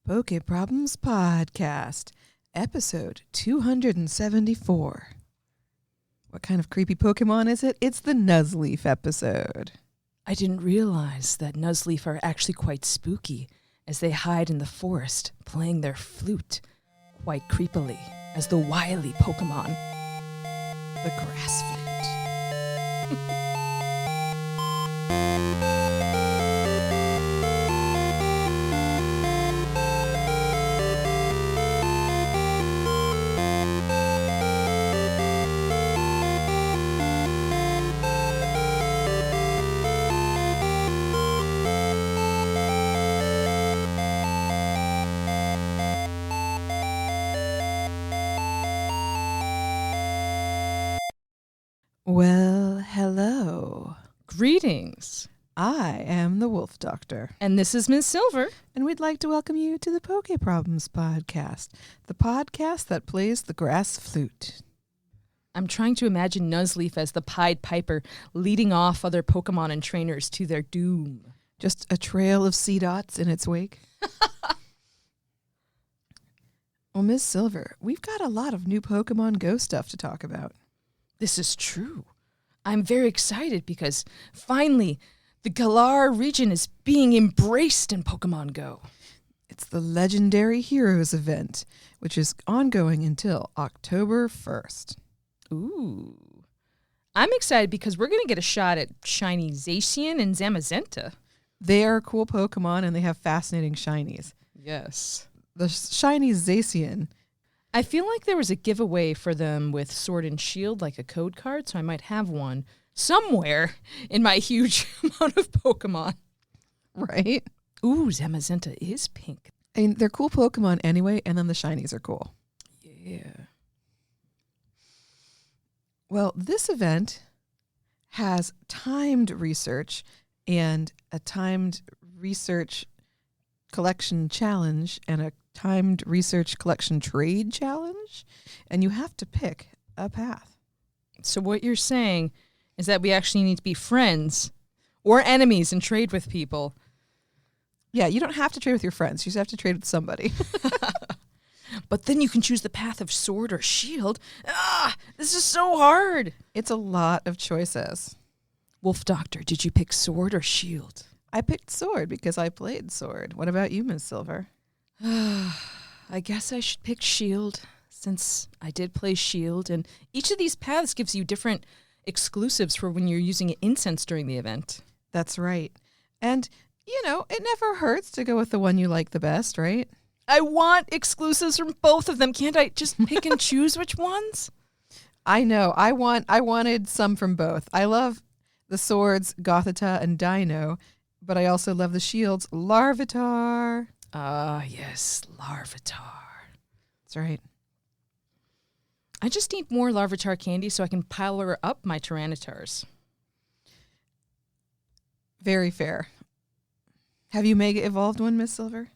Poke Problems Podcast, episode 274. What kind of creepy Pokemon is it? It's the Nuzleaf episode. I didn't realize that Nuzleaf are actually quite spooky as they hide in the forest playing their flute quite creepily as the wily Pokemon, the grass flute. Well, hello. Greetings. I am the Wolf Doctor. And this is Ms. Sylver. And we'd like to welcome you to the Poke Problems Podcast, the podcast that plays the grass flute. I'm trying to imagine Nuzleaf as the Pied Piper leading off other Pokemon and trainers to their doom. Just a trail of sea dots in its wake. Well, Ms. Sylver, we've got a lot of new Pokemon Go stuff to talk about. This is true. I'm very excited because finally the Galar region is being embraced in Pokemon Go. It's the Legendary Heroes event, which is ongoing until October 1st. Ooh. I'm excited because we're going to get a shot at shiny Zacian and Zamazenta. They are cool Pokemon and they have fascinating shinies. Yes. The shiny Zacian, I feel like there was a giveaway for them with Sword and Shield, like a code card, so I might have one somewhere in my huge amount of Pokemon. right? Ooh, Zamazenta is pink. I mean, they're cool Pokemon anyway, and then the shinies are cool. Yeah. Well, this event has timed research and a timed research collection challenge and a timed research collection trade challenge, and you have to pick a path. So what you're saying is that we actually need to be friends or enemies and trade with people. Yeah, you don't have to trade with your friends. You just have to trade with somebody. But then you can choose the path of Sword or Shield. This is so hard. It's a lot of choices. Wolf Doctor, did you pick Sword or Shield? I picked Sword because I played Sword. What about you, Ms. Sylver? I guess I should pick Shield since I did play Shield, and each of these paths gives you different exclusives for when you're using incense during the event. That's right. And, you know, it never hurts to go with the one you like the best, right? I want exclusives from both of them. Can't I just pick and choose which ones? I know. I wanted some from both. I love the swords, Gothita and Dino, but I also love the shields, Larvitar. Yes, Larvitar. That's right. I just need more Larvitar candy so I can power up my Tyrannitars. Very fair. Have you Mega Evolved one, Miss Sylver?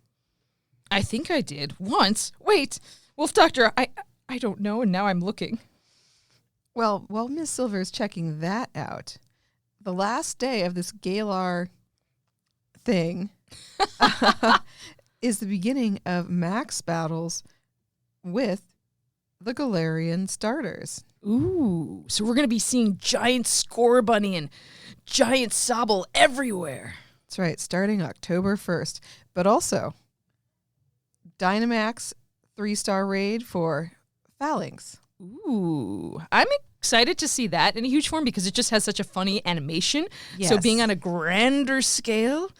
I think I did once. Wait, Wolf Doctor, I don't know, and now I'm looking. Well, while Miss Sylver is checking that out, the last day of this Galar thing is the beginning of max battles with the Galarian starters. Ooh, so we're going to be seeing giant Scorbunny and giant Sobble everywhere. That's right, starting October 1st. But also, Dynamax 3-star raid for Phalanx. Ooh, I'm excited to see that in a huge form because it just has such a funny animation. Yes. So being on a grander scale.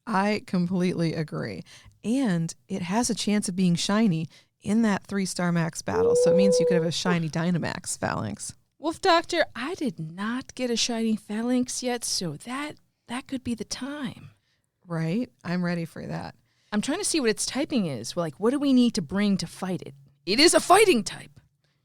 I completely agree. And it has a chance of being shiny in that 3-star max battle. So it means you could have a shiny Dynamax Phalanx. Wolf Doctor, I did not get a shiny Phalanx yet, so that could be the time. Right? I'm ready for that. I'm trying to see what its typing is. Well, like, what do we need to bring to fight it? It is a fighting type.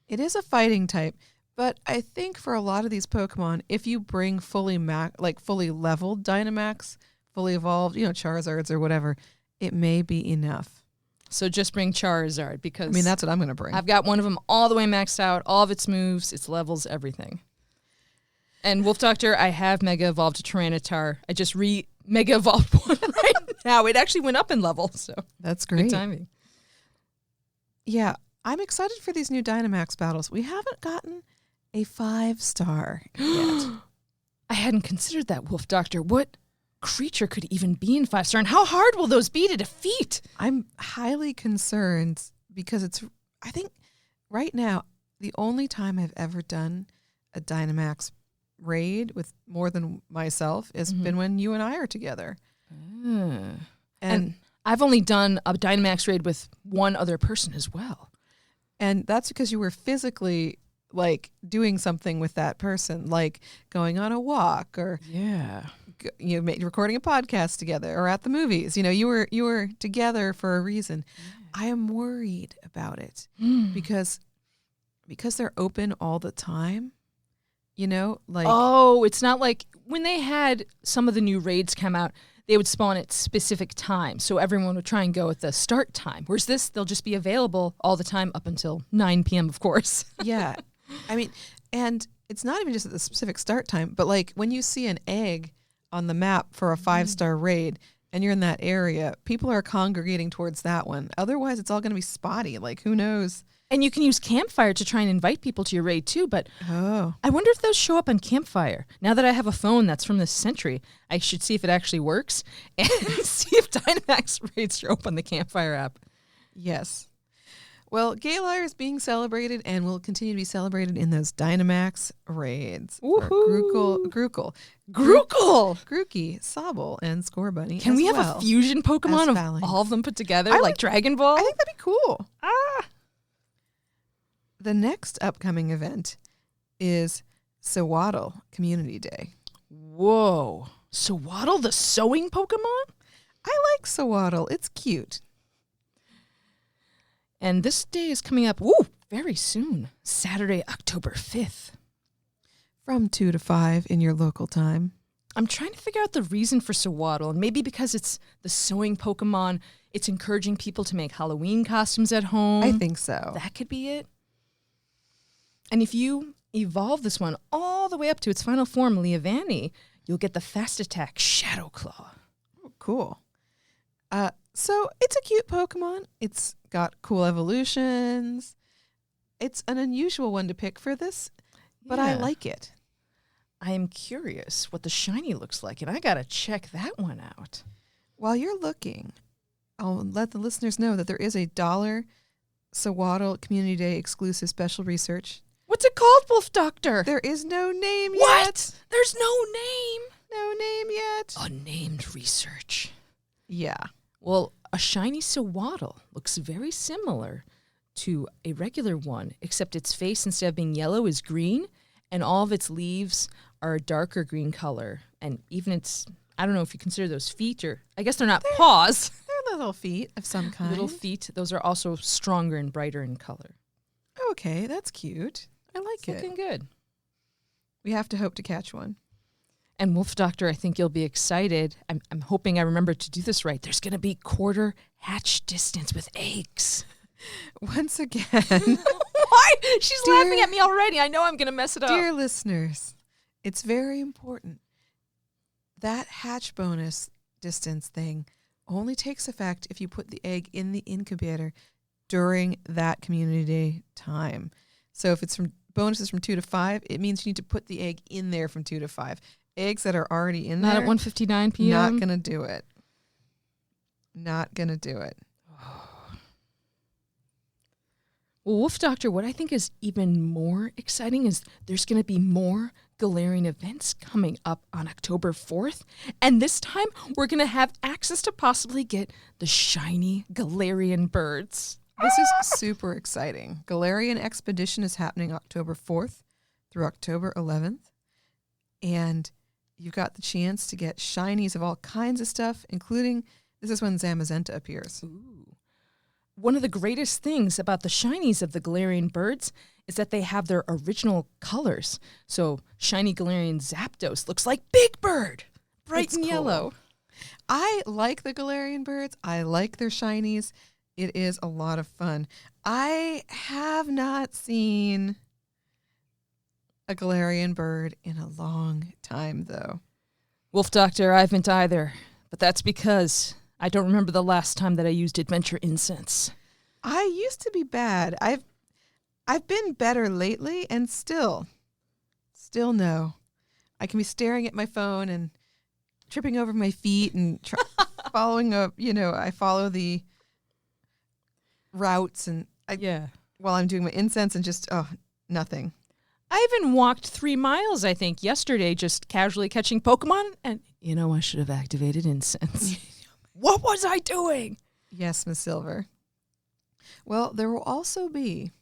It is a fighting type, but I think for a lot of these Pokemon, if you bring fully leveled Dynamax, fully evolved, Charizards or whatever, it may be enough. So just bring Charizard because... I mean, that's what I'm going to bring. I've got one of them all the way maxed out, all of its moves, its levels, everything. And Wolf Doctor, I have Mega Evolved a Tyranitar. I just Mega Evolved one right now. It actually went up in level, so That's great. good timing. Yeah, I'm excited for these new Dynamax battles. We haven't gotten a 5-star yet. I hadn't considered that, Wolf Doctor. What creature could even be in 5-star, and how hard will those be to defeat? I'm highly concerned because I think right now, the only time I've ever done a Dynamax raid with more than myself has been when you and I are together. And I've only done a Dynamax raid with one other person as well. And that's because you were physically like doing something with that person, like going on a walk or recording a podcast together or at the movies. You know, you were together for a reason. I am worried about it because they're open all the time. You know, like it's not like when they had some of the new raids come out, they would spawn at specific times, so everyone would try and go at the start time. Whereas this, they'll just be available all the time up until 9 p.m., of course. Yeah. I mean, and it's not even just at the specific start time, but like when you see an egg on the map for a 5-star raid and you're in that area, people are congregating towards that one. Otherwise, it's all going to be spotty. Like, who knows? And you can use Campfire to try and invite people to your raid too, but I wonder if those show up on Campfire. Now that I have a phone that's from this century, I should see if it actually works and see if Dynamax raids show up on the Campfire app. Yes. Well, Galar is being celebrated and will continue to be celebrated in those Dynamax raids. Woohoo! Grookle! Grookey, Sobble, and Scorbunny. Can we have a fusion Pokemon of Phalanx. all of them put together, like Dragon Ball? I think that'd be cool. The next upcoming event is Sewaddle Community Day. Whoa. Sewaddle, the sewing Pokemon? I like Sewaddle. It's cute. And this day is coming up, very soon. Saturday, October 5th. From 2 to 5 in your local time. I'm trying to figure out the reason for Sewaddle. And maybe because it's the sewing Pokemon, it's encouraging people to make Halloween costumes at home. I think so. That could be it. And if you evolve this one all the way up to its final form, Leavanny, you'll get the Fast Attack Shadow Claw. Oh, cool. So it's a cute Pokemon. It's got cool evolutions. It's an unusual one to pick for this, but I like it. I am curious what the shiny looks like, and I got to check that one out. While you're looking, I'll let the listeners know that there is a $1 Sewaddle Community Day exclusive special research. What's it called, Wolf Doctor? There is no name yet. What? There's no name? No name yet. Unnamed research. Yeah. Well, a shiny Sewaddle looks very similar to a regular one, except its face, instead of being yellow, is green, and all of its leaves are a darker green color. And even its, I don't know if you consider those feet, or I guess they're not paws. They're little feet of some kind. Little feet. Those are also stronger and brighter in color. Okay, that's cute. I like It's it. looking good. We have to hope to catch one. And Wolf Doctor, I think you'll be excited. I'm hoping I remember to do this right. There's going to be quarter hatch distance with eggs. Once again. Why? She's laughing at me already. I know I'm going to mess it up. Dear listeners, it's very important. That hatch bonus distance thing only takes effect if you put the egg in the incubator during that community day time. So if it's from bonuses from 2 to 5, it means you need to put the egg in there from 2 to 5. Eggs that are already in Not there. at 1:59 p.m. Not going to do it. Not going to do it. Well, Wolf Doctor, what I think is even more exciting is there's going to be more Galarian events coming up on October 4th. And this time, we're going to have access to possibly get the shiny Galarian birds. This is super exciting. Galarian Expedition is happening October 4th through October 11th. And you've got the chance to get shinies of all kinds of stuff, including, this is when Zamazenta appears. Ooh. One of the greatest things about the shinies of the Galarian birds is that they have their original colors. So shiny Galarian Zapdos looks like Big Bird, bright It's and cool. yellow. I like the Galarian birds. I like their shinies. It is a lot of fun. I have not seen a Galarian bird in a long time, though. Wolf Doctor, I haven't either, but that's because I don't remember the last time that I used Adventure Incense. I used to be bad. I've been better lately, and still no. I can be staring at my phone and tripping over my feet and following I follow the routes and while I'm doing my incense and just nothing. I even walked 3 miles, I think, yesterday, just casually catching Pokemon, and I should have activated incense. What was I doing? Yes, Miss Sylver. Well, there will also be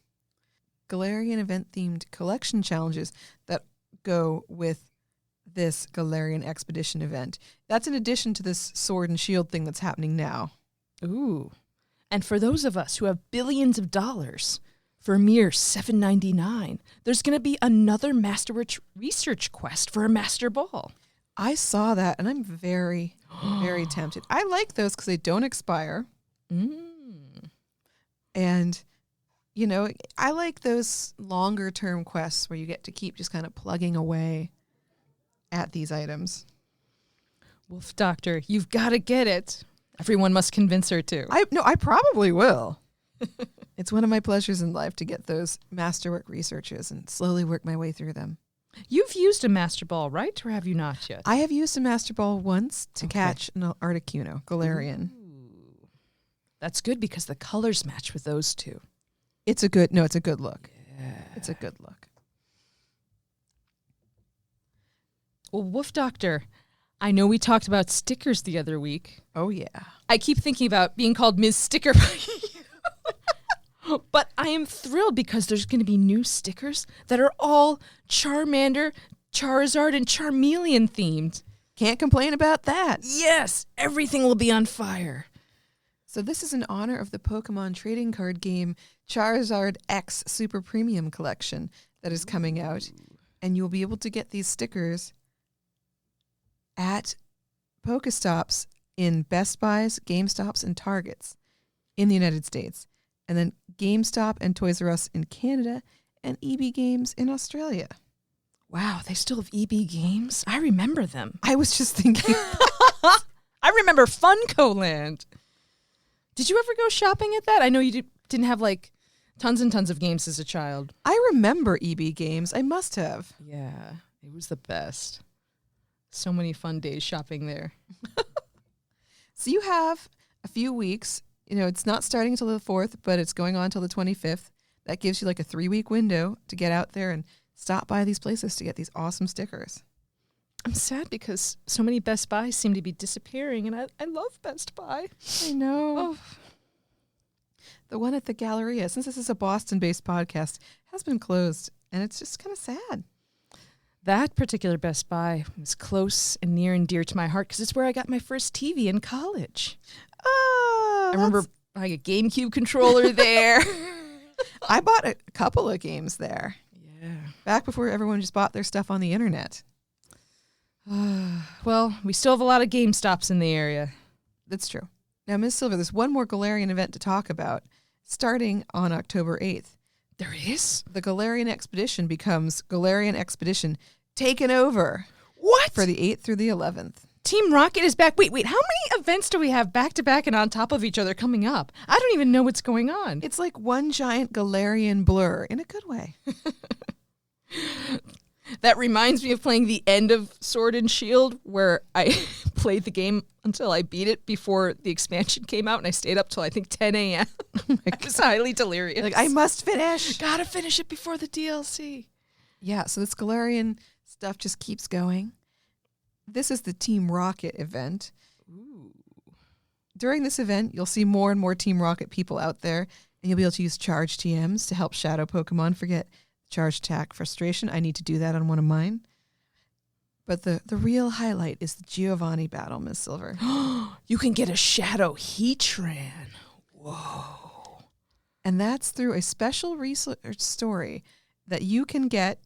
Galarian event-themed collection challenges that go with this Galarian Expedition event. That's in addition to this Sword and Shield thing that's happening now. Ooh. And for those of us who have billions of dollars, for a mere $7.99, there's going to be another Master Research quest for a Master Ball. I saw that, and I'm very, very tempted. I like those because they don't expire. And, I like those longer-term quests where you get to keep just kind of plugging away at these items. Wolf Doctor, you've got to get it. Everyone must convince her to. I probably will. It's one of my pleasures in life to get those masterwork researches and slowly work my way through them. You've used a Master Ball, right? Or have you not yet? I have used a Master Ball once to catch an Articuno, Galarian. Ooh. That's good because the colors match with those two. It's a good look. Yeah. It's a good look. Well, Wolf Doctor, I know we talked about stickers the other week. Oh, yeah. I keep thinking about being called Ms. Sticker by you. But I am thrilled because there's going to be new stickers that are all Charmander, Charizard, and Charmeleon themed. Can't complain about that. Yes, everything will be on fire. So this is in honor of the Pokemon trading card game Charizard X Super Premium Collection that is coming out. And you'll be able to get these stickers at Pokestops in Best Buys, GameStops, and Targets in the United States. And then GameStop and Toys R Us in Canada and EB Games in Australia. Wow, they still have EB Games? I remember them. I was just thinking. I remember Funko Land. Did you ever go shopping at that? I know you didn't have tons and tons of games as a child. I remember EB Games. I must have. Yeah, it was the best. So many fun days shopping there. So you have a few weeks. It's not starting until the 4th, but it's going on until the 25th. That gives you a 3-week window to get out there and stop by these places to get these awesome stickers. I'm sad because so many Best Buys seem to be disappearing, and I love Best Buy. I know. Oh. The one at the Galleria, since this is a Boston-based podcast, has been closed, and it's just kind of sad. That particular Best Buy was close and near and dear to my heart because it's where I got my first TV in college. Oh, I remember buying a GameCube controller there. I bought a couple of games there. Yeah. Back before everyone just bought their stuff on the internet. Well, we still have a lot of GameStops in the area. That's true. Now, Ms. Sylver, there's one more Galarian event to talk about starting on October 8th. There is? The Galarian Expedition becomes Galarian Expedition Taken Over. What? For the 8th through the 11th. Team Rocket is back. Wait, how many events do we have back-to-back and on top of each other coming up? I don't even know what's going on. It's like one giant Galarian blur in a good way. That reminds me of playing the end of Sword and Shield, where I played the game until I beat it before the expansion came out, and I stayed up till I think 10 a.m. I was highly delirious. I must finish. Gotta finish it before the DLC. Yeah, so this Galarian stuff just keeps going. This is the Team Rocket event. Ooh. During this event, you'll see more and more Team Rocket people out there, and you'll be able to use Charge TMs to help Shadow Pokemon forget Charge Attack Frustration. I need to do that on one of mine. But the real highlight is the Giovanni battle, Ms. Sylver. You can get a Shadow Heatran. Whoa. And that's through a special research story that you can get.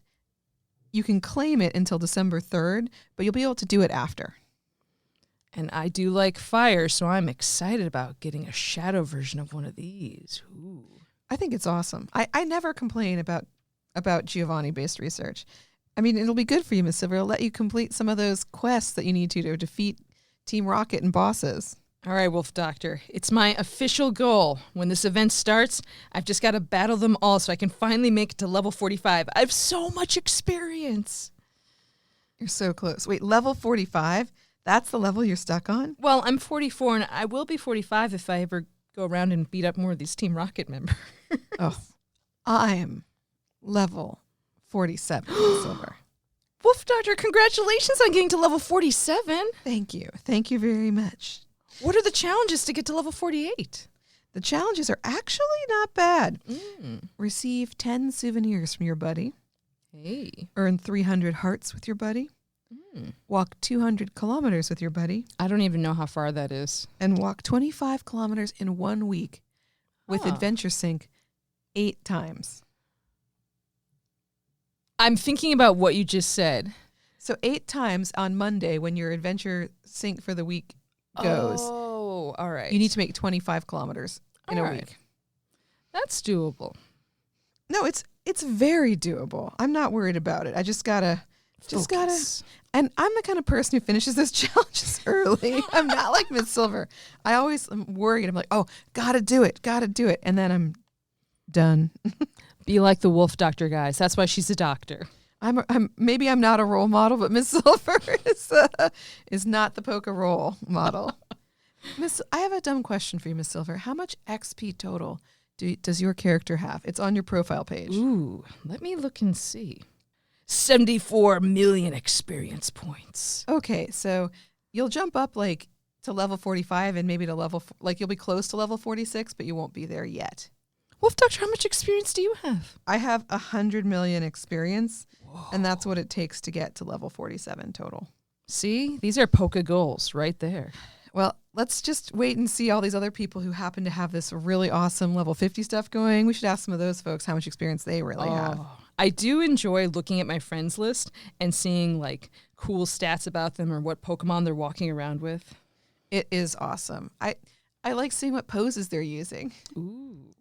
You can claim it until December 3rd, but you'll be able to do it after. And I do like fire, so I'm excited about getting a Shadow version of one of these. Ooh. I think it's awesome. I never complain about Giovanni-based research. I mean, it'll be good for you, Ms. Sylver. It'll let you complete some of those quests that you need to defeat Team Rocket and bosses. All right, Wolf Doctor. It's my official goal. When this event starts, I've just got to battle them all so I can finally make it to level 45. I have so much experience. You're so close. Wait, level 45? That's the level you're stuck on? Well, I'm 44, and I will be 45 if I ever go around and beat up more of these Team Rocket members. Oh, I'm level 47, Sylver. Wolf Doctor, congratulations on getting to level 47. Thank you. Thank you very much. What are the challenges to get to level 48? The challenges are actually not bad. Mm. Receive 10 souvenirs from your buddy. Hey. Earn 300 hearts with your buddy. Mm. Walk 200 kilometers with your buddy. I don't even know how far that is. And walk 25 kilometers in 1 week with Adventure Sync 8 times. I'm thinking about what you just said. So 8 times on Monday when your Adventure Sync for the week goes. Oh, all right. You need to make 25 kilometers in a week. That's doable. No, it's very doable. I'm not worried about it. I just gotta, and I'm the kind of person who finishes those challenges early. I'm not like Miss Sylver. I always am worried. I'm like, oh, gotta do it. And then I'm done. Be like the Wolf Doctor, guys. That's why she's a doctor. Maybe I'm not a role model, but Miss Sylver is not the Poke role model. I have a dumb question for you, Miss Sylver. How much XP total does your character have? It's on your profile page. Ooh, let me look and see. 74 million experience points. Okay, so you'll jump up like to level 45 and maybe to level, like you'll be close to level 46, but you won't be there yet. Wolf Doctor, how much experience do you have? I have 100 million experience, and that's what it takes to get to level 47 total. See, these are Poke goals right there. Well, let's just wait and see all these other people who happen to have this really awesome level 50 stuff going. We should ask some of those folks how much experience they really have. I do enjoy looking at my friends list and seeing like cool stats about them or what Pokemon they're walking around with. It is awesome. I like seeing what poses they're using. Ooh.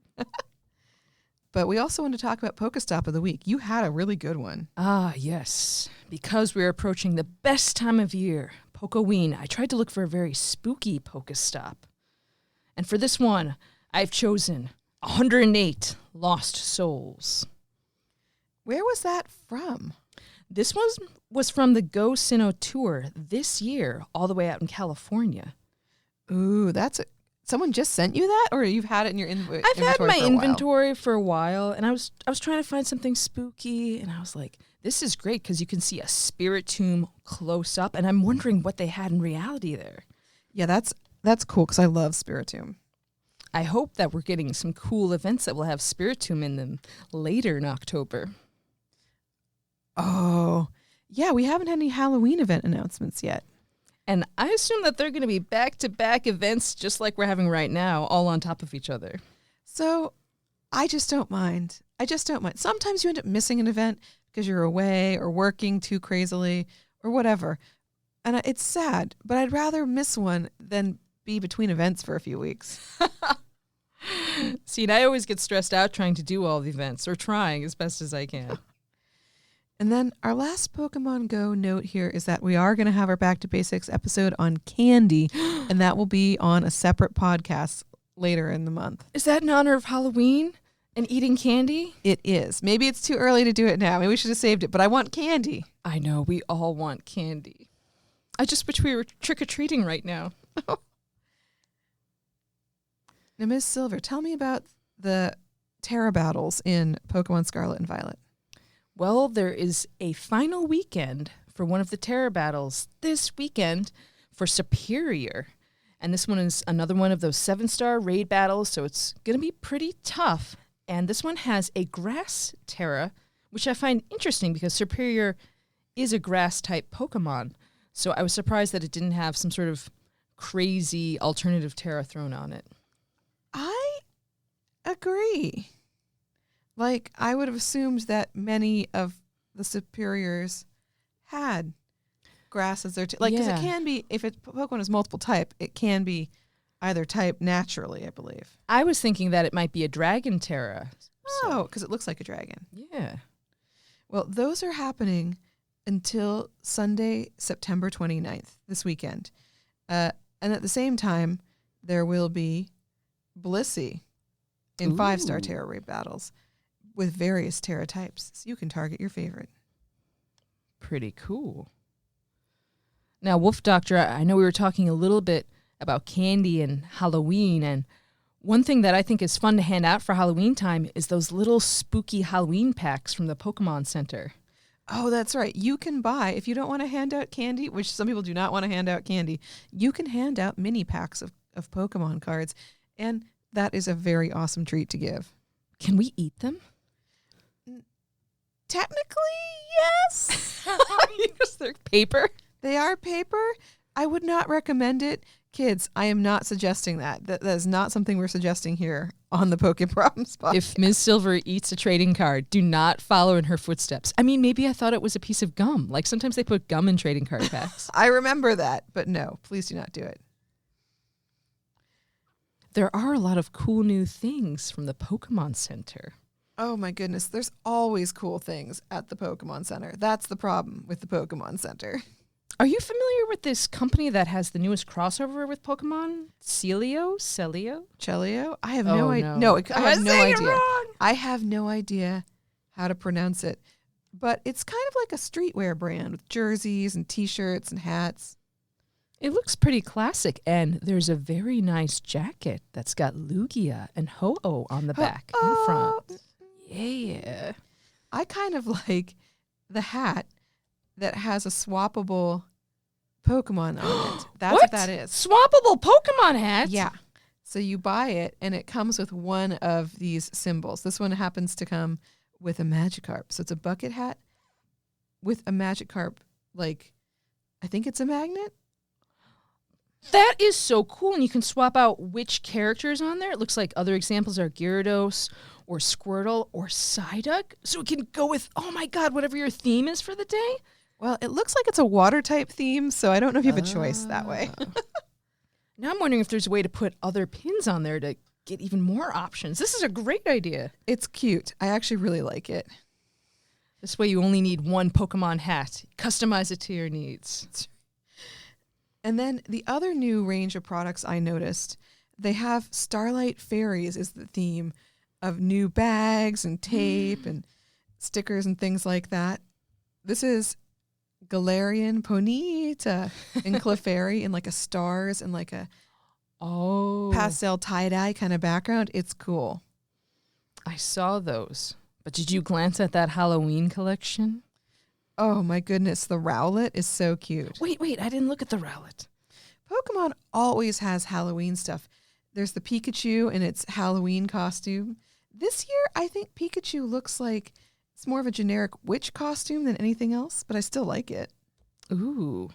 But we also want to talk about Pokestop of the week. You had a really good one. Ah, yes. Because we're approaching the best time of year, Pokeween, I tried to look for a very spooky Pokestop. And for this one, I've chosen 108 Lost Souls. Where was that from? This was from the Go Sinnoh tour this year, all the way out in California. Ooh, someone just sent you that, or you've had it in your inventory? I've had my inventory for a while, and I was trying to find something spooky, and I was like, this is great because you can see a spirit tomb close up, and I'm wondering what they had in reality there. Yeah, that's cool because I love Spiritomb. I hope that we're getting some cool events that will have Spiritomb in them later in October. Oh, yeah, we haven't had any Halloween event announcements yet. And I assume that they're going to be back-to-back events just like we're having right now, all on top of each other. So I just don't mind. Sometimes you end up missing an event because you're away or working too crazily or whatever. And it's sad, but I'd rather miss one than be between events for a few weeks. See, and I always get stressed out trying to do all the events, or trying as best as I can. And then our last Pokemon Go note here is that we are going to have our Back to Basics episode on candy, and that will be on a separate podcast later in the month. Is that in honor of Halloween and eating candy? It is. Maybe it's too early to do it now. Maybe we should have saved it, but I want candy. I know, we all want candy. I just wish we were trick-or-treating right now. Now, Ms. Sylver, tell me about the Terra battles in Pokemon Scarlet and Violet. Well, there is a final weekend for one of the Terra battles this weekend for Superior. And this one is another one of those 7-star raid battles, so it's going to be pretty tough. And this one has a grass Terra, which I find interesting because Superior is a grass-type Pokemon. So I was surprised that it didn't have some sort of crazy alternative Terra thrown on it. I agree. Like, I would have assumed that many of the superiors had grass as their because it can be, if Pokemon is multiple type, it can be either type naturally, I believe. I was thinking that it might be a Dragon Terra. Oh, because it looks like a dragon. Yeah. Well, those are happening until Sunday, September 29th, this weekend. And at the same time, there will be Blissey in 5-star Terra Raid battles with various Terra types. So you can target your favorite. Pretty cool. Now, Wolf Doctor, I know we were talking a little bit about candy and Halloween, and one thing that I think is fun to hand out for Halloween time is those little spooky Halloween packs from the Pokemon Center. Oh, that's right. You can buy, if you don't want to hand out candy, which some people do not want to hand out candy, you can hand out mini packs of Pokemon cards, and that is a very awesome treat to give. Can we eat them? Technically, yes. Because they're paper. They are paper. I would not recommend it. Kids, I am not suggesting that. That is not something we're suggesting here on the PokeProblems podcast. If Ms. Sylver eats a trading card, do not follow in her footsteps. I mean, maybe I thought it was a piece of gum. Like sometimes they put gum in trading card packs. I remember that, but no, please do not do it. There are a lot of cool new things from the Pokemon Center. Oh my goodness, there's always cool things at the Pokemon Center. That's the problem with the Pokemon Center. Are you familiar with this company that has the newest crossover with Pokemon? Celio? Chelio? I have no idea. No. I have no idea. I have no idea how to pronounce it. But it's kind of like a streetwear brand with jerseys and T-shirts and hats. It looks pretty classic, and there's a very nice jacket that's got Lugia and Ho-Oh on the back and front. Yeah. I kind of like the hat that has a swappable Pokemon on it. That's what that is. Swappable Pokemon hat? Yeah. So you buy it, and it comes with one of these symbols. This one happens to come with a Magikarp. So it's a bucket hat with a Magikarp, like, I think it's a magnet. That is so cool, and you can swap out which characters on there. It looks like other examples are Gyarados or Squirtle or Psyduck. So it can go with, oh my God, whatever your theme is for the day. Well, it looks like it's a water type theme, so I don't know if you have a choice that way. Now I'm wondering if there's a way to put other pins on there to get even more options. This is a great idea. It's cute. I actually really like it. This way you only need one Pokemon hat. Customize it to your needs. And then the other new range of products I noticed, they have Starlight Fairies is the theme of new bags and tape and stickers and things like that. This is Galarian Ponyta and Clefairy in like a stars and like a pastel tie-dye kind of background. It's cool. I saw those. But did you glance at that Halloween collection? Oh my goodness, the Rowlet is so cute. Wait, I didn't look at the Rowlet. Pokemon always has Halloween stuff. There's the Pikachu in its Halloween costume. This year, I think Pikachu looks like it's more of a generic witch costume than anything else, but I still like it. Ooh.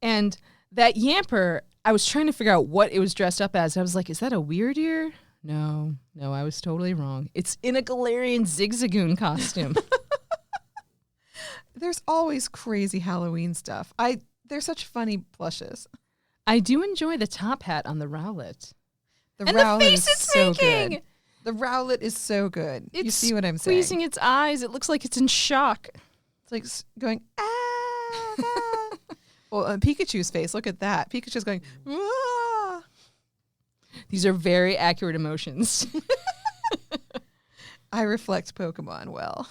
And that Yamper, I was trying to figure out what it was dressed up as. I was like, is that a weird ear? No, I was totally wrong. It's in a Galarian Zigzagoon costume. There's always crazy Halloween stuff. They're such funny plushes. I do enjoy the top hat on the Rowlet. The Rowlet is so good. The Rowlet is so good. You see what I'm saying? It's squeezing its eyes. It looks like it's in shock. It's like going, ah. Well, Pikachu's face, look at that. Pikachu's going, ah. These are very accurate emotions. I reflect Pokemon well.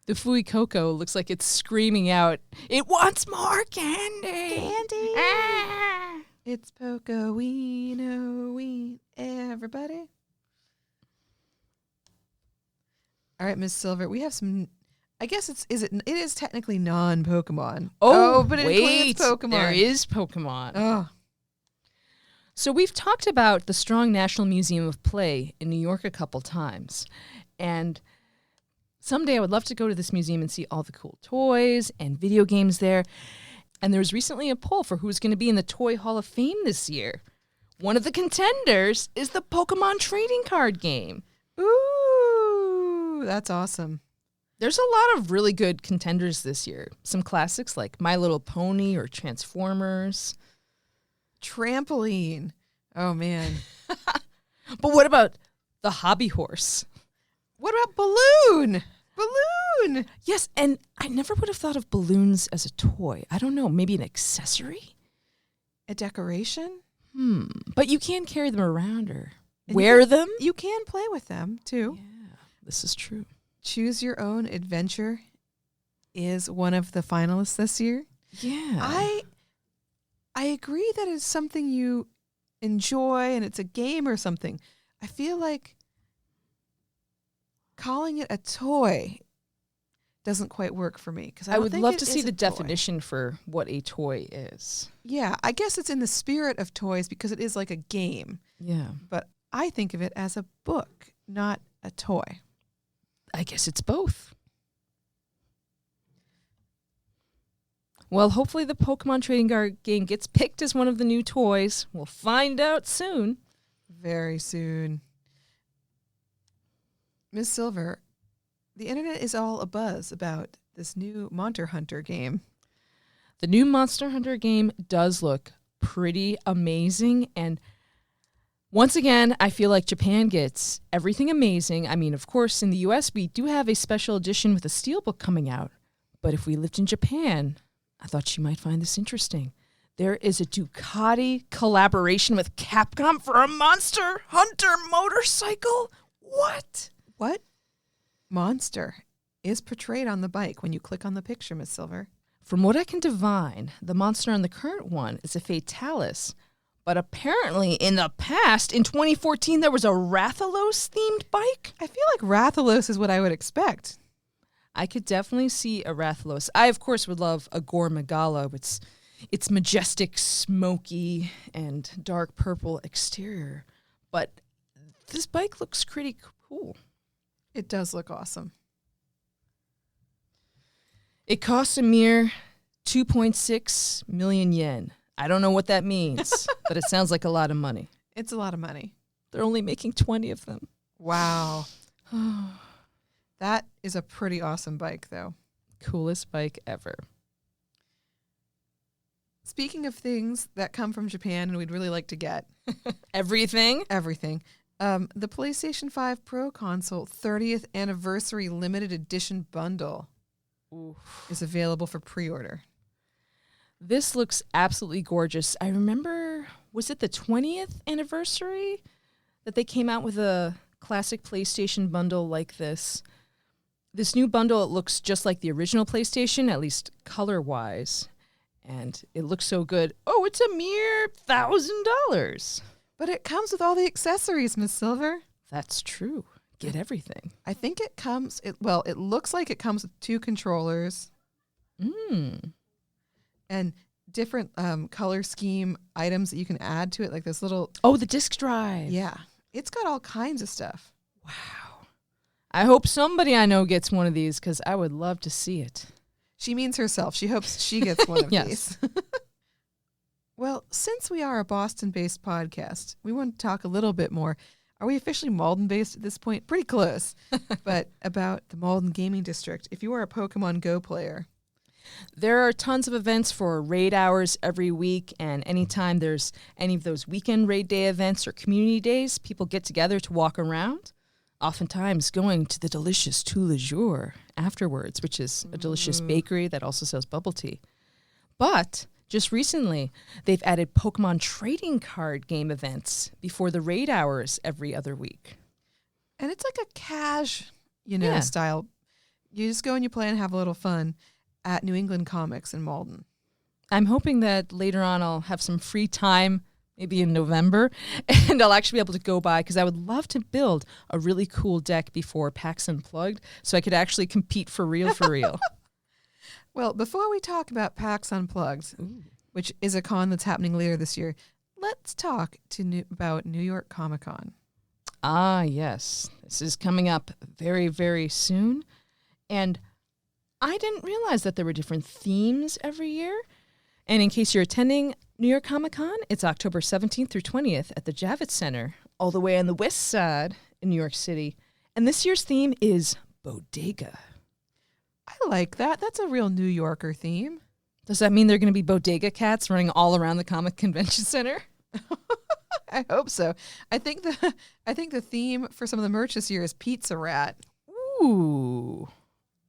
The Fuecoco looks like it's screaming out, it wants more candy. Candy. Ah. It's Pokoween, everybody. All right, Miss Sylver, we have some, I guess it is technically non-Pokemon. But it includes Pokemon. There is Pokemon. Oh. So we've talked about the Strong National Museum of Play in New York a couple times. And someday I would love to go to this museum and see all the cool toys and video games there. And there was recently a poll for who's going to be in the Toy Hall of Fame this year. One of the contenders is the Pokemon trading card game. Ooh, that's awesome. There's a lot of really good contenders this year. Some classics like My Little Pony or Transformers. Trampoline. Oh, man. But what about the Hobby Horse? What about Balloon? Balloon. Yes, and I never would have thought of balloons as a toy. I don't know, maybe an accessory? A decoration? But you can carry them around or And wear them. You can play with them, too. Yeah, this is true. Choose Your Own Adventure is one of the finalists this year. Yeah. I agree that it's something you enjoy and it's a game or something. I feel like calling it a toy doesn't quite work for me because I would love to see the definition for what a toy is. Yeah, I guess it's in the spirit of toys because it is like a game. Yeah. But I think of it as a book, not a toy. I guess it's both. Well, hopefully the Pokemon trading card game gets picked as one of the new toys. We'll find out soon. Very soon. Ms. Sylver, the internet is all abuzz about this new Monster Hunter game. The new Monster Hunter game does look pretty amazing. And once again, I feel like Japan gets everything amazing. I mean, of course, in the US, we do have a special edition with a steelbook coming out. But if we lived in Japan, I thought you might find this interesting. There is a Ducati collaboration with Capcom for a Monster Hunter motorcycle. What? What monster is portrayed on the bike when you click on the picture, Miss Sylver? From what I can divine, the monster on the current one is a Fatalis. But apparently in the past, in 2014, there was a Rathalos-themed bike. I feel like Rathalos is what I would expect. I could definitely see a Rathalos. I, of course, would love a Gore Magala. It's majestic, smoky, and dark purple exterior. But this bike looks pretty cool. It does look awesome. It costs a mere 2.6 million yen. I don't know what that means, but it sounds like a lot of money. It's a lot of money. They're only making 20 of them. Wow. That is a pretty awesome bike, though. Coolest bike ever. Speaking of things that come from Japan and we'd really like to get. Everything? Everything. The PlayStation 5 Pro console 30th anniversary limited edition bundle is available for pre-order. This looks absolutely gorgeous. I remember, was it the 20th anniversary that they came out with a classic PlayStation bundle like this? This new bundle, it looks just like the original PlayStation, at least color-wise. And it looks so good. Oh, it's a mere $1,000. But it comes with all the accessories, Miss Sylver. That's true. Get everything. I think it comes, it looks like it comes with 2 controllers. And different color scheme items that you can add to it, like this little... Oh, the disc drive. Yeah. It's got all kinds of stuff. Wow. I hope somebody I know gets one of these because I would love to see it. She means herself. She hopes she gets one of Yes. these. Well, since we are a Boston-based podcast, we want to talk a little bit more. Are we officially Malden-based at this point? Pretty close. But about the Malden Gaming District. If you are a Pokemon Go player... There are tons of events for raid hours every week, and anytime there's any of those weekend raid day events or community days, people get together to walk around, oftentimes going to the delicious Tout Le Jour afterwards, which is a delicious bakery that also sells bubble tea. But just recently, they've added Pokemon trading card game events before the raid hours every other week. And it's like a cash, Yeah. style. You just go and you play and have a little fun at New England Comics in Malden. I'm hoping that later on I'll have some free time, maybe in November, and I'll actually be able to go by because I would love to build a really cool deck before PAX Unplugged so I could actually compete for real. Well, before we talk about PAX Unplugged, which is a con that's happening later this year, let's talk about New York Comic Con. Ah, yes. This is coming up very, very soon. And I didn't realize that there were different themes every year. And in case you're attending New York Comic Con, it's October 17th through 20th at the Javits Center, all the way on the west side in New York City. And this year's theme is Bodega. I like that. That's a real New Yorker theme. Does that mean there are going to be bodega cats running all around the Comic Convention Center? I hope so. I think the theme for some of the merch this year is Pizza Rat. Ooh.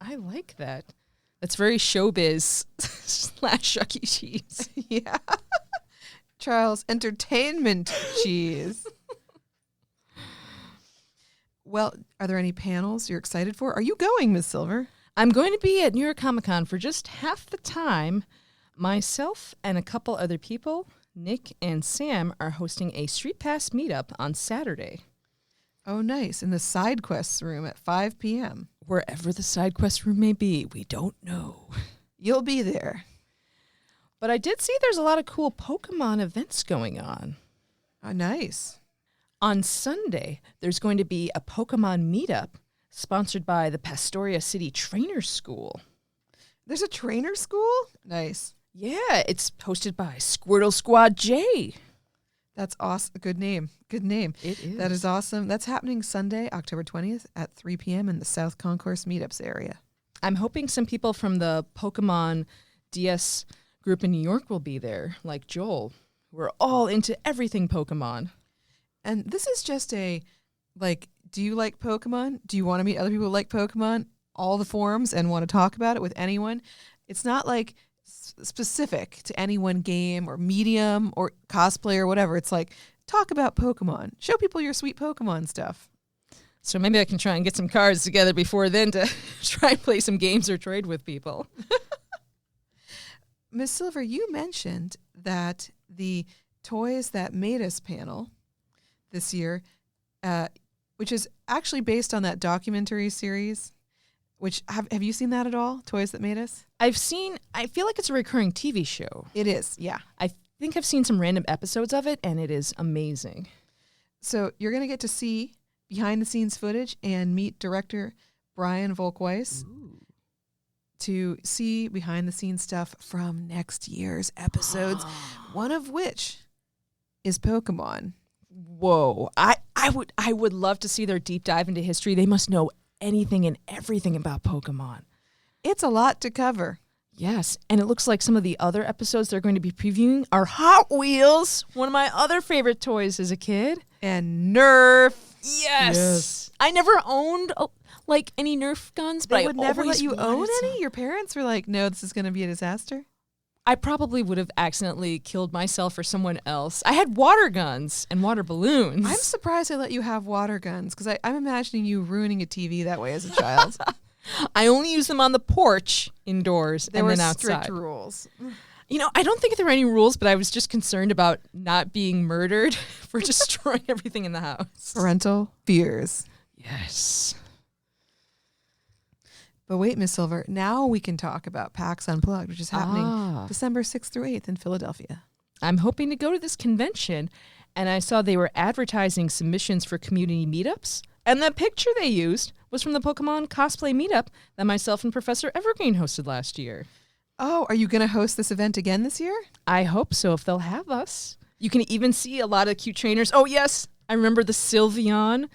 I like that. That's very showbiz / Chuck E. Cheese. Yeah. Charles Entertainment cheese. Well, are there any panels you're excited for? Are you going, Ms. Sylver? I'm going to be at New York Comic Con for just half the time. Myself and a couple other people, Nick and Sam, are hosting a Street Pass meetup on Saturday. Oh, nice. In the Side Quests room at 5 p.m. Wherever the Side Quest room may be, we don't know. You'll be there. But I did see there's a lot of cool Pokemon events going on. Oh, nice. On Sunday, there's going to be a Pokemon meetup sponsored by the Pastoria City Trainer School. There's a trainer school? Nice. Yeah, it's hosted by Squirtle Squad J. That's awesome. Good name. Good name. It is. That is awesome. That's happening Sunday, October 20th at 3 p.m. in the South Concourse Meetups area. I'm hoping some people from the Pokemon DS group in New York will be there, like Joel. We're all into everything Pokemon. And this is just a, like, do you like Pokemon? Do you want to meet other people who like Pokemon? All the forums and want to talk about it with anyone? It's not like specific to any one game or medium or cosplay or whatever. It's like, talk about Pokemon. Show people your sweet Pokemon stuff. So maybe I can try and get some cards together before then to try and play some games or trade with people. Ms. Sylver, you mentioned that the Toys That Made Us panel this year, which is actually based on that documentary series, which have you seen that at all, Toys That Made Us? I feel like it's a recurring TV show. It is, yeah. I think I've seen some random episodes of it, and it is amazing. So you're going to get to see behind-the-scenes footage and meet director Brian Volkweiss to see behind-the-scenes stuff from next year's episodes, one of which is Pokemon. Whoa. I would love to see their deep dive into history. They must know anything and everything about Pokemon. It's a lot to cover. Yes, and it looks like some of the other episodes they're going to be previewing are Hot Wheels, one of my other favorite toys as a kid. And Nerf. Yes. I never owned any Nerf guns, but They I would never let always you own wanted any? some. Your parents were like, no, this is going to be a disaster? I probably would have accidentally killed myself or someone else. I had water guns and water balloons. I'm surprised they let you have water guns, because I'm imagining you ruining a TV that way as a child. I only use them on the porch indoors There and were then outside. strict rules. You know, I don't think there were any rules, but I was just concerned about not being murdered for destroying everything in the house. Parental fears. Yes. But wait, Miss Sylver, now we can talk about PAX Unplugged, which is happening December 6th through 8th in Philadelphia. I'm hoping to go to this convention, and I saw they were advertising submissions for community meetups, and the picture they used was from the Pokemon cosplay meetup that myself and Professor Evergreen hosted last year. Oh, are you going to host this event again this year? I hope so, if they'll have us. You can even see a lot of cute trainers. Oh, yes, I remember the Sylveon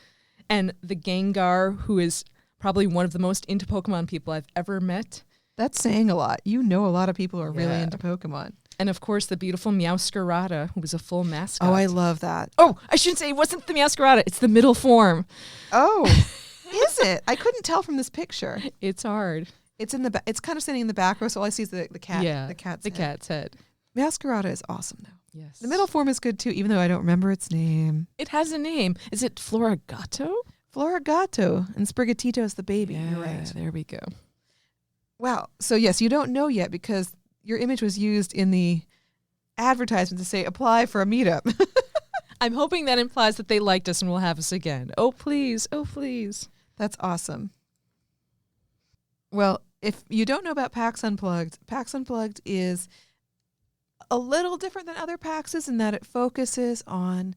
and the Gengar, who is probably one of the most into Pokemon people I've ever met. That's saying a lot. You know a lot of people are really Yeah. into Pokemon. And, of course, the beautiful Meowscarada, who was a full mascot. Oh, I love that. Oh, I shouldn't say it wasn't the Meowscarada. It's the middle form. Oh, is it? I couldn't tell from this picture. It's hard. It's in the. It's kind of standing in the back row, so all I see is the cat. Yeah, the cat's the head. cat's head. Masquerada is awesome, though. Yes. The middle form is good too, even though I don't remember its name. It has a name. Is it Florigato? Florigato, and Sprigatito is the baby. You're right. There we go. Wow. So yes, you don't know yet because your image was used in the advertisement to say apply for a meetup. I'm hoping that implies that they liked us and will have us again. Oh, please. Oh, please. That's awesome. Well, if you don't know about PAX Unplugged is a little different than other PAXs in that it focuses on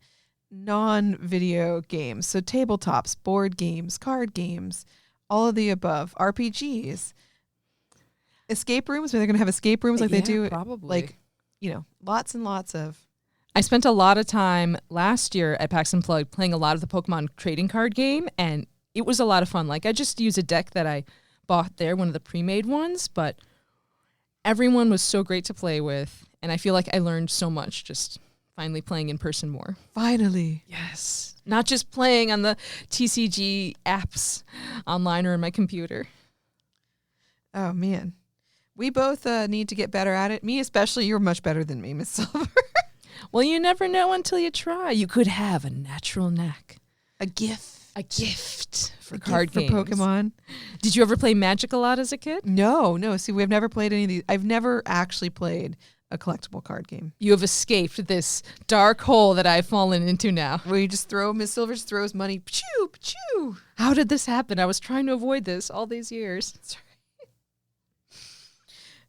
non-video games. So tabletops, board games, card games, all of the above, RPGs, escape rooms, where they're going to have escape rooms like they do. Probably. Like, lots and lots of. I spent a lot of time last year at PAX Unplugged playing a lot of the Pokemon trading card game, and it was a lot of fun. Like, I just used a deck that I bought there, one of the pre-made ones, but everyone was so great to play with, and I feel like I learned so much just finally playing in person more. Finally. Yes. Not just playing on the TCG apps online or on my computer. Oh, man. We both need to get better at it. Me especially. You're much better than me, Miss Sylver. Well, you never know until you try. You could have a natural knack. A gift. A gift for A card gift for games. Pokemon. Did you ever play Magic a lot as a kid? No. See, we've never played any of these. I've never actually played a collectible card game. You have escaped this dark hole that I've fallen into now. Where you just throw, Miss Silver just throws money. Pachoo, pachoo. How did this happen? I was trying to avoid this all these years.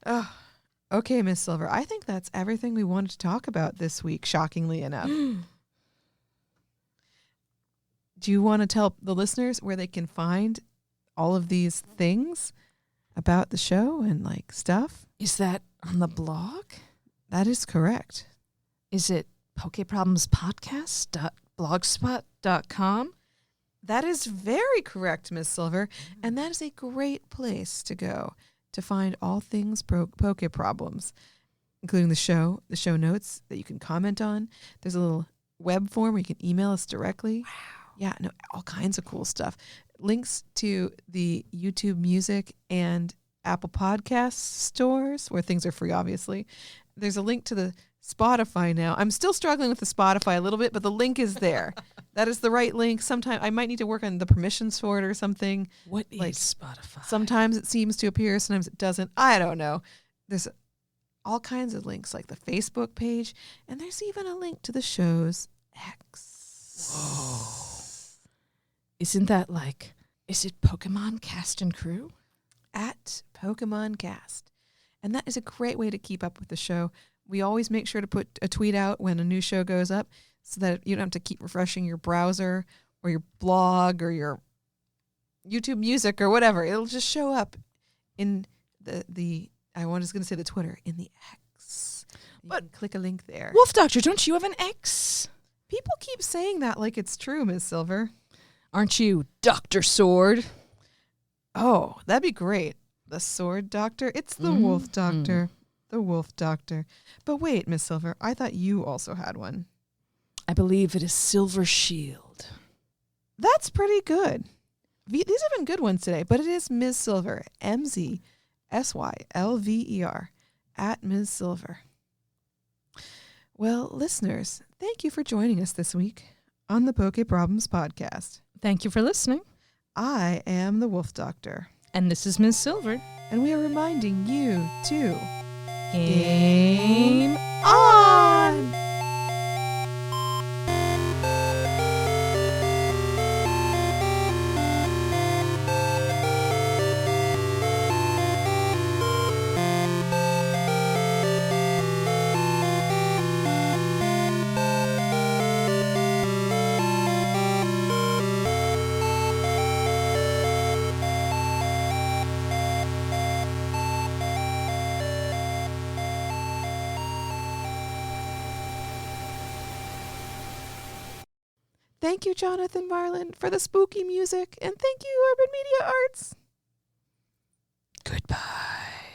Oh, okay, Miss Silver. I think that's everything we wanted to talk about this week, shockingly enough. Do you want to tell the listeners where they can find all of these things about the show and like stuff? Is that on the blog? That is correct. Is it PokeProblemsPodcast.blogspot.com? That is very correct, Miss Silver. And that is a great place to go to find all things Poke Problems, including the show notes that you can comment on. There's a little web form where you can email us directly. Wow. Yeah, no, all kinds of cool stuff. Links to the YouTube Music and Apple Podcast stores where things are free, obviously. There's a link to the Spotify now. I'm still struggling with the Spotify a little bit, but the link is there. That is the right link. Sometimes I might need to work on the permissions for it or something. What like, is Spotify? Sometimes it seems to appear, sometimes it doesn't. I don't know. There's all kinds of links, like the Facebook page, and there's even a link to the show's X. Whoa. Isn't that like, is it Pokemon Cast and Crew? At Pokemon Cast. And that is a great way to keep up with the show. We always make sure to put a tweet out when a new show goes up so that you don't have to keep refreshing your browser or your blog or your YouTube Music or whatever. It'll just show up in the I was going to say the Twitter, in the X. But click a link there. Wolf Doctor, don't you have an X? People keep saying that like it's true, Ms. Silver. Aren't you Dr. Sword? Oh, that'd be great. The Sword Doctor? It's the Wolf Doctor. The Wolf Doctor. But wait, Miss Silver, I thought you also had one. I believe it is Silver Shield. That's pretty good. These have been good ones today, but it is Ms. Silver, MZSYLVER, at Ms. Silver. Well, listeners, thank you for joining us this week on the Poke Problems Podcast. Thank you for listening. I am the Wolf Doctor. And this is Ms. Silver. And we are reminding you to Game on! Thank you, Jonathan Marlin, for the spooky music, and thank you, Urban Media Arts. Goodbye.